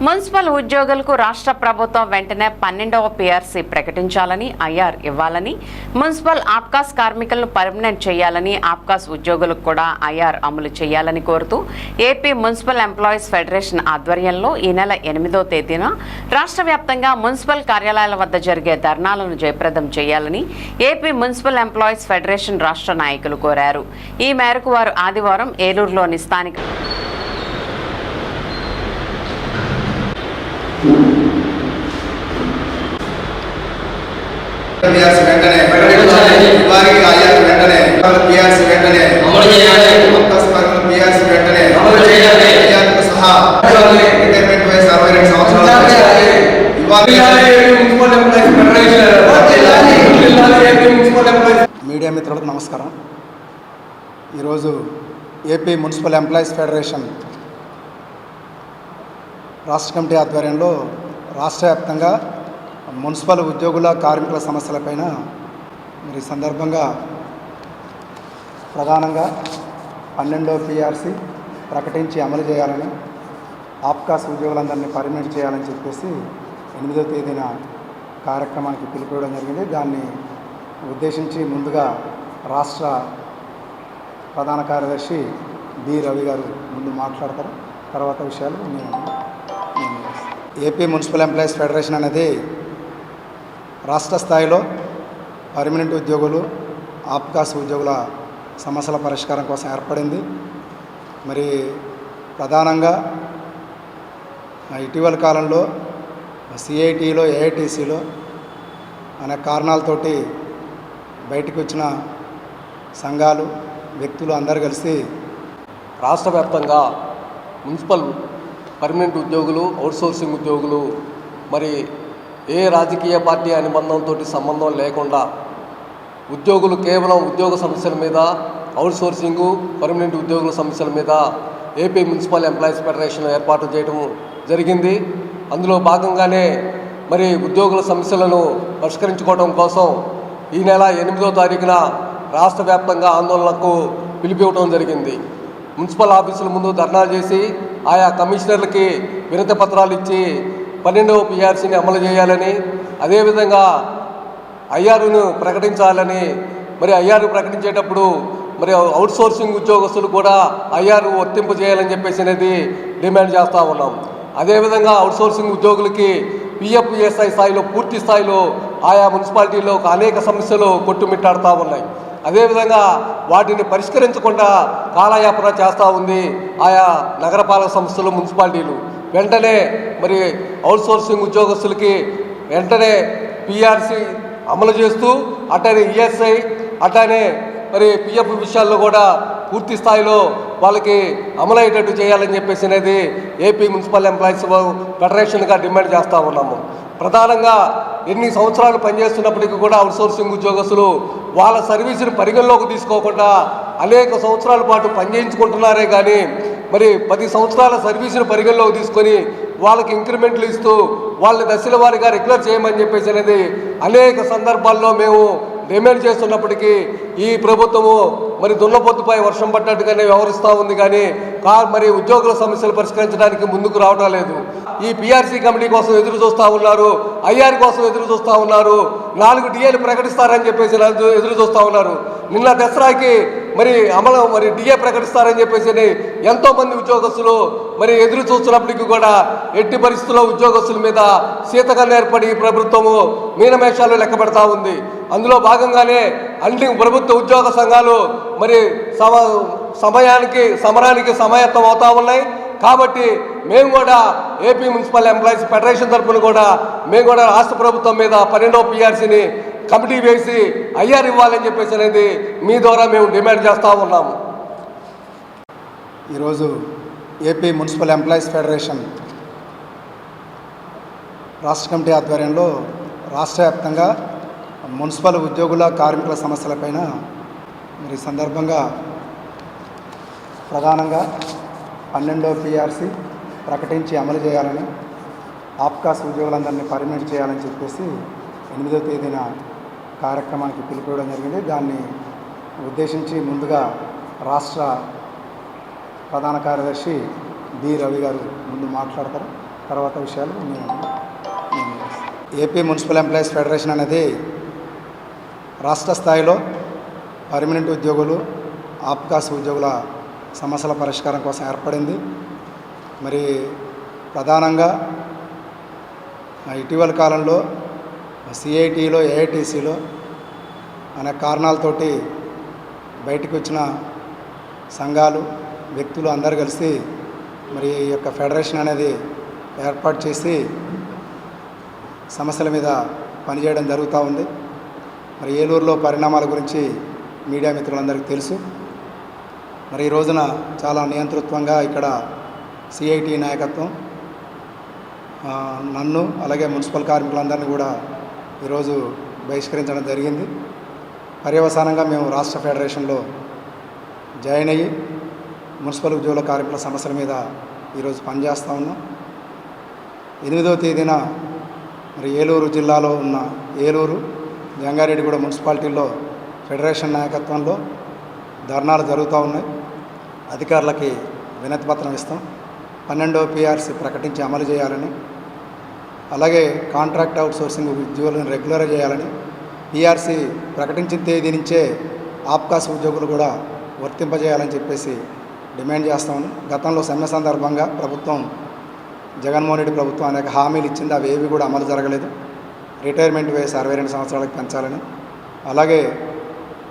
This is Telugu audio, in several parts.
మున్సిపల్ ఉద్యోగులకు రాష్ట్ర ప్రభుత్వం వెంటనే 12వ పీఆర్సీ ప్రకటించాలని, ఐఆర్ ఇవ్వాలని, మున్సిపల్ ఆప్కాస్ కార్మికులను పర్మనెంట్ చేయాలని, ఆప్కాస్ ఉద్యోగులకు కూడా ఐఆర్ అమలు చేయాలని కోరుతూ ఏపీ మున్సిపల్ ఎంప్లాయీస్ ఫెడరేషన్ ఆధ్వర్యంలో ఈ నెల 8వ తేదీన రాష్ట్ర వ్యాప్తంగా మున్సిపల్ కార్యాలయాల వద్ద జరిగే ధర్నాలను జయప్రదం చేయాలని ఏపీ మున్సిపల్ ఎంప్లాయీస్ ఫెడరేషన్ రాష్ట్ర నాయకులు కోరారు. ఈ మేరకు వారు ఆదివారం ఏలూరులోని స్థానిక పీఆర్సీ వెంటనే వారికి ఐఆర్ వెంటనే పీఆర్సీ వెంటనే అమలు చేయాలి. పీఆర్సీ వెంటనే అమలు చేయాలి. ఐఆర్తో సహా రిటైర్మెంట్ వయసు 62 సంవత్సరాలు మీడియా మిత్రులకు నమస్కారం. ఈరోజు ఏపీ మున్సిపల్ ఎంప్లాయీస్ ఫెడరేషన్ రాష్ట్ర కమిటీ ఆధ్వర్యంలో రాష్ట్ర వ్యాప్తంగా మున్సిపల్ ఉద్యోగుల కార్మికుల సమస్యలపైన మరి సందర్భంగా ప్రధానంగా 12వ పీఆర్సీ ప్రకటించి అమలు చేయాలని, ఆప్కాస్ ఉద్యోగులందరినీ పర్మనెంట్ చేయాలని చెప్పేసి 8వ తేదీన కార్యక్రమానికి పిలుపుకోవడం జరిగింది. దాన్ని ఉద్దేశించి ముందుగా రాష్ట్ర ప్రధాన కార్యదర్శి బి రవి గారు ముందు మాట్లాడతారు. తర్వాత విషయాలు ఏపీ మున్సిపల్ ఎంప్లాయీస్ ఫెడరేషన్ అనేది రాష్ట్ర స్థాయిలో పర్మనెంట్ ఉద్యోగులు, ఆప్కాస్ ఉద్యోగుల సమస్యల పరిష్కారం కోసం ఏర్పడింది. మరి ప్రధానంగా ఇటీవల కాలంలో సిఐటిలో, ఏఐటీసీలో అనే కారణాలతోటి బయటికి వచ్చిన సంఘాలు, వ్యక్తులు అందరూ కలిసి రాష్ట్ర వ్యాప్తంగా మున్సిపల్ పర్మనెంట్ ఉద్యోగులు, అవుట్సోర్సింగ్ ఉద్యోగులు మరి ఏ రాజకీయ పార్టీ అనుబంధంతో సంబంధం లేకుండా ఉద్యోగులు కేవలం ఉద్యోగ సమస్యల మీద, అవుట్సోర్సింగు, పర్మనెంట్ ఉద్యోగుల సమస్యల మీద ఏపీ మున్సిపల్ ఎంప్లాయీస్ ఫెడరేషన్ ఏర్పాటు చేయడం జరిగింది. అందులో భాగంగానే మరి ఉద్యోగుల సమస్యలను పరిష్కరించుకోవడం కోసం ఈ నెల 8వ తారీఖున రాష్ట్ర వ్యాప్తంగా ఆందోళనకు పిలిపివ్వడం జరిగింది. మున్సిపల్ ఆఫీసుల ముందు ధర్నాలు చేసి ఆయా కమిషనర్లకి వినతి పత్రాలు ఇచ్చి 12వ పీఆర్సీని అమలు చేయాలని, అదేవిధంగా ఐఆర్ను ప్రకటించాలని, మరి ఐఆర్ ప్రకటించేటప్పుడు మరి అవుట్సోర్సింగ్ ఉద్యోగస్తులు కూడా ఐఆర్ వర్తింపు చేయాలని చెప్పేసి అనేది డిమాండ్ చేస్తూ ఉన్నాం. అదేవిధంగా అవుట్సోర్సింగ్ ఉద్యోగులకి పిఎఫ్ఈఎస్ఐ స్థాయిలో, పూర్తి స్థాయిలో ఆయా మున్సిపాలిటీలో అనేక సమస్యలు కొట్టుమిట్టాడుతూ ఉన్నాయి. అదేవిధంగా వాటిని పరిష్కరించకుండా కాలయాపన చేస్తూ ఉంది ఆయా నగరపాలక సంస్థలు, మున్సిపాలిటీలు. వెంటనే మరి అవుట్సోర్సింగ్ ఉద్యోగస్తులకి వెంటనే పీఆర్సీ అమలు చేస్తూ అట్లానే ఈఎస్ఐ, అట్లానే మరి పిఎఫ్ విషయాల్లో కూడా పూర్తి స్థాయిలో వాళ్ళకి అమలయ్యేటట్టు చేయాలని చెప్పేసి అనేది ఏపీ మున్సిపల్ ఎంప్లాయీస్ ఫెడరేషన్గా డిమాండ్ చేస్తూ ఉన్నాము. ప్రధానంగా ఎన్ని సంవత్సరాలు పనిచేస్తున్నప్పటికీ కూడా అవుట్సోర్సింగ్ ఉద్యోగస్తులు వాళ్ళ సర్వీసును పరిగణలోకి తీసుకోకుండా అనేక సంవత్సరాల పాటు పనిచేయించుకుంటున్నారే కానీ మరి 10 సంవత్సరాల సర్వీసును పరిగణలోకి తీసుకొని వాళ్ళకి ఇంక్రిమెంట్లు ఇస్తూ వాళ్ళని దశల వారీగా రెగ్యులర్ చేయమని చెప్పేసి అనేది అనేక సందర్భాల్లో మేము డిమాండ్ చేస్తున్నప్పటికీ ఈ ప్రభుత్వము మరి దున్నపోతుపై వర్షం పడ్డట్టుగానే వ్యవహరిస్తూ ఉంది. కానీ మరి ఉద్యోగుల సమస్యలు పరిష్కరించడానికి ముందుకు రావడం లేదు. ఈ పీఆర్సీ కమిటీ కోసం ఎదురు చూస్తూ ఉన్నారు, ఐఆర్ కోసం ఎదురు చూస్తూ ఉన్నారు, 4 డిఏలు ప్రకటిస్తారని చెప్పేసి ఎదురు చూస్తూ ఉన్నారు. నిన్న దసరాకి మరి అమలు మరి డిఏ ప్రకటిస్తారని చెప్పేసి ఎంతోమంది ఉద్యోగస్తులు మరి ఎదురు చూస్తున్నప్పటికీ కూడా ఎట్టి పరిస్థితుల్లో ఉద్యోగస్తుల మీద శీతకన్ను ఏర్పడి ప్రభుత్వము మీనమేషాలు లెక్క పెడతా ఉంది. అందులో భాగంగానే అన్ని ప్రభుత్వ ఉద్యోగ సంఘాలు మరి సమరానికి సమాయత్తం అవుతా ఉన్నాయి. కాబట్టి మేము కూడా ఏపీ మున్సిపల్ ఎంప్లాయీస్ ఫెడరేషన్ తరఫున కూడా మేము కూడా రాష్ట్ర ప్రభుత్వం మీద 12వ పీఆర్సీని కమిటీ వేసి ఐఆర్ ఇవ్వాలని చెప్పేసి అనేది మీ ద్వారా మేము డిమాండ్ చేస్తూ ఉన్నాము. ఈరోజు ఏపీ మున్సిపల్ ఎంప్లాయీస్ ఫెడరేషన్ రాష్ట్ర కమిటీ ఆధ్వర్యంలో రాష్ట్ర వ్యాప్తంగా మున్సిపల్ ఉద్యోగుల కార్మికుల సమస్యలపైన మరి సందర్భంగా ప్రధానంగా 12వ పీఆర్సీ ప్రకటించి అమలు చేయాలని, ఆప్కాస్ ఉద్యోగులందరినీ పర్మనెంట్ చేయాలని చెప్పేసి 8వ తేదీన కార్యక్రమానికి పిలుపుకోవడం జరిగింది. దాన్ని ఉద్దేశించి ముందుగా రాష్ట్ర ప్రధాన కార్యదర్శి బి రవి గారు ముందు మాట్లాడతారు. తర్వాత విషయాలు నేను ఏపీ మున్సిపల్ ఎంప్లాయీస్ ఫెడరేషన్ అనేది రాష్ట్ర స్థాయిలో పర్మనెంట్ ఉద్యోగులు ఆప్కాస్ ఉద్యోగుల సమస్యల పరిష్కారం కోసం ఏర్పడింది. మరి ప్రధానంగా ఇటీవల కాలంలో సిఐటిలో ఏఐటీసీలో అనే కారణాలతోటి బయటకు వచ్చిన సంఘాలు వ్యక్తులు అందరూ కలిసి మరి ఈ యొక్క ఫెడరేషన్ అనేది ఏర్పాటు చేసి సమస్యల మీద పనిచేయడం జరుగుతూ ఉంది. మరి ఏలూరులో పరిణామాల గురించి మీడియా మిత్రులందరికీ తెలుసు. మరి ఈ రోజున చాలా నియంతృత్వంగా ఇక్కడ సిఐటి నాయకత్వం నన్ను అలాగే మున్సిపల్ కార్మికులందరినీ కూడా ఈరోజు బహిష్కరించడం జరిగింది. పర్యవసానంగా మేము రాష్ట్ర ఫెడరేషన్లో జాయిన్ అయ్యి మున్సిపల్ ఉద్యోగుల కార్మికుల సమస్యల మీద ఈరోజు పనిచేస్తూ ఉన్నాం. 8వ తేదీన మరి ఏలూరు జిల్లాలో ఉన్న ఏలూరు జంగారెడ్డిగూడ మున్సిపాలిటీల్లో ఫెడరేషన్ నాయకత్వంలో ధర్నాలు జరుగుతూ ఉన్నాయి. అధికారులకి వినతి పత్రం ఇస్తాం. 12వ పిఆర్సీ ప్రకటించి అమలు చేయాలని, అలాగే కాంట్రాక్ట్ అవుట్సోర్సింగ్ ఉద్యోగులను రెగ్యులర్ చేయాలని, పిఆర్సీ ప్రకటించిన తేదీ నుంచే ఆప్కాస్ ఉద్యోగులు కూడా వర్తింపజేయాలని చెప్పేసి డిమాండ్ చేస్తామని. గతంలో సమ్మె సందర్భంగా ప్రభుత్వం జగన్మోహన్ రెడ్డి ప్రభుత్వం అనేక హామీలు ఇచ్చింది. అవి ఏవి కూడా అమలు జరగలేదు. రిటైర్మెంట్ వయసు 62 సంవత్సరాలకు పెంచాలని, అలాగే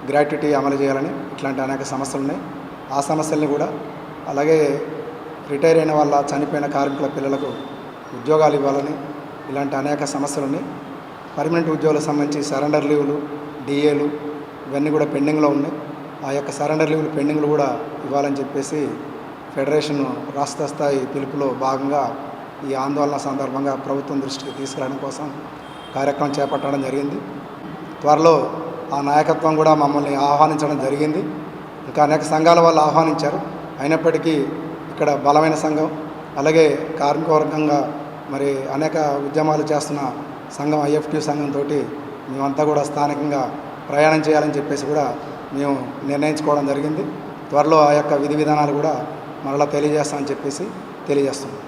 గ్రాట్యుటీ అమలు చేయాలని, ఇట్లాంటి అనేక సమస్యలు ఉన్నాయి. ఆ సమస్యల్ని కూడా, అలాగే రిటైర్ అయిన వాళ్ళ చనిపోయిన కార్మికుల పిల్లలకు ఉద్యోగాలు ఇవ్వాలని, ఇలాంటి అనేక సమస్యలు ఉన్నాయి. పర్మనెంట్ ఉద్యోగులకు సంబంధించి సరెండర్ లీవులు, డిఏలు ఇవన్నీ కూడా పెండింగ్లో ఉన్నాయి. ఆ యొక్క సరెండర్ లీవులు పెండింగ్లు కూడా ఇవ్వాలని చెప్పేసి ఫెడరేషన్ రాష్ట్ర స్థాయి పిలుపులో భాగంగా ఈ ఆందోళన సందర్భంగా ప్రభుత్వం దృష్టికి తీసుకురావడం కోసం కార్యక్రమం చేపట్టడం జరిగింది. త్వరలో ఆ నాయకత్వం కూడా మమ్మల్ని ఆహ్వానించడం జరిగింది. ఇంకా అనేక సంఘాల వాళ్ళు ఆహ్వానించారు. అయినప్పటికీ ఇక్కడ బలమైన సంఘం, అలాగే కార్మిక వర్గంగా మరి అనేక ఉద్యమాలు చేస్తున్న సంఘం ఐఎఫ్టీ సంఘంతో మేమంతా కూడా స్థానికంగా ప్రయాణం చేయాలని చెప్పేసి కూడా మేము నిర్ణయించుకోవడం జరిగింది. త్వరలో ఆ యొక్క విధి విధానాలు కూడా మరలా తెలియజేస్తామని చెప్పేసి తెలియజేస్తున్నాం.